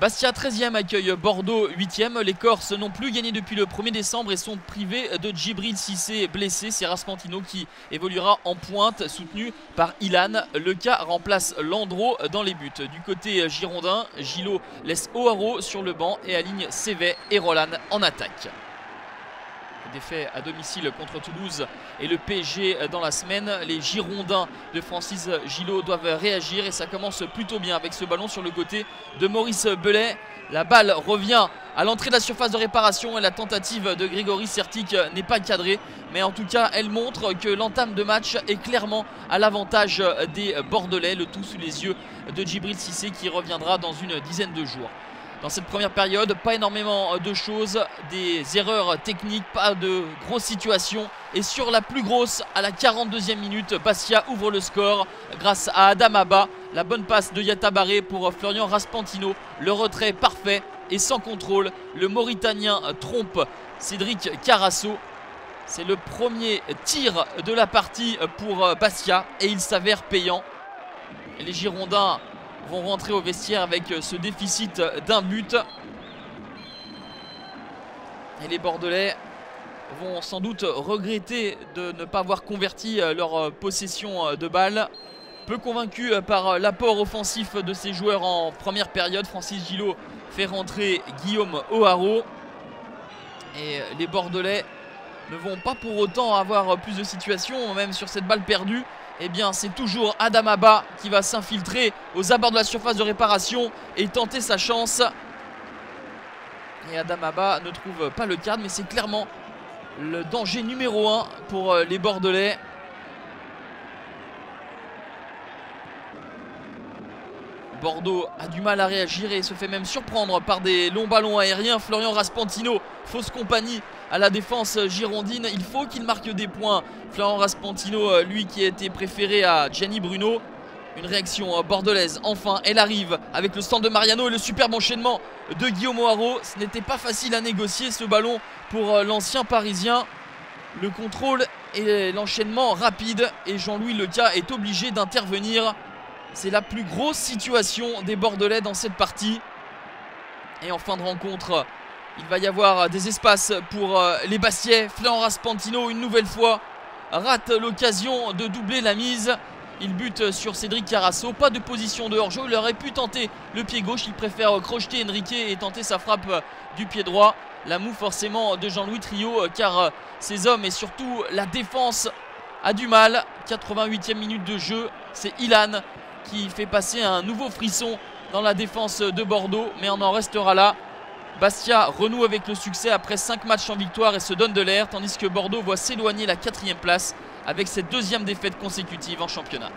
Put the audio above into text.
Bastia 13e accueille Bordeaux 8e. Les Corses n'ont plus gagné depuis le 1er décembre et sont privés de Djibril Cissé blessé. C'est Raspantino qui évoluera en pointe, soutenu par Ilan. Leca remplace Landreau dans les buts. Du côté girondin, Gillot laisse O'Haraud sur le banc et aligne Cévet et Roland en attaque. Défait à domicile contre Toulouse et le PSG dans la semaine. Les Girondins de Francis Gillot doivent réagir et ça commence plutôt bien avec ce ballon sur le côté de Maurice Belay. La balle revient à l'entrée de la surface de réparation et la tentative de Grégory Sertic n'est pas cadrée. Mais en tout cas, elle montre que l'entame de match est clairement à l'avantage des Bordelais. Le tout sous les yeux de Djibril Cissé qui reviendra dans une dizaine de jours. Dans cette première période, pas énormément de choses, des erreurs techniques, pas de grosses situations. Et sur la plus grosse, à la 42e minute, Bastia ouvre le score grâce à Adam Abba. La bonne passe de Yatabaré pour Florian Raspantino. Le retrait parfait et sans contrôle. Le Mauritanien trompe Cédric Carasso. C'est le premier tir de la partie pour Bastia et il s'avère payant. Et les Girondins vont rentrer au vestiaire avec ce déficit d'un but. Et les Bordelais vont sans doute regretter de ne pas avoir converti leur possession de balle. Peu convaincu par l'apport offensif de ses joueurs en première période, Francis Gillot fait rentrer Guillaume O'Haraud. Et les Bordelais ne vont pas pour autant avoir plus de situations, même sur cette balle perdue. Eh bien c'est toujours Adam Abba qui va s'infiltrer aux abords de la surface de réparation et tenter sa chance. Et Adam Abba ne trouve pas le cadre, mais c'est clairement le danger numéro 1 pour les Bordelais. Bordeaux a du mal à réagir et se fait même surprendre par des longs ballons aériens. Florian Raspantino, fausse compagnie à la défense girondine. Il faut qu'il marque des points. Florian Raspantino, lui qui a été préféré à Gianni Bruno. Une réaction bordelaise. Enfin, elle arrive avec le stand de Mariano et le superbe enchaînement de Guillaume O'Haraud. Ce n'était pas facile à négocier ce ballon pour l'ancien parisien. Le contrôle et l'enchaînement rapide et Jean-Louis Leca est obligé d'intervenir. C'est la plus grosse situation des Bordelais dans cette partie. Et en fin de rencontre, il va y avoir des espaces pour les Bastiais. Florian Raspantino, une nouvelle fois, rate l'occasion de doubler la mise. Il bute sur Cédric Carasso. Pas de position de hors-jeu. Il aurait pu tenter le pied gauche. Il préfère crocheter Enrique et tenter sa frappe du pied droit. La moue forcément de Jean-Louis Trio, car ces hommes et surtout la défense a du mal. 88e minute de jeu. C'est Ilan qui fait passer un nouveau frisson dans la défense de Bordeaux, mais on en restera là. Bastia renoue avec le succès après 5 matchs en victoire et se donne de l'air, tandis que Bordeaux voit s'éloigner la 4e place avec cette 2e défaite consécutive en championnat.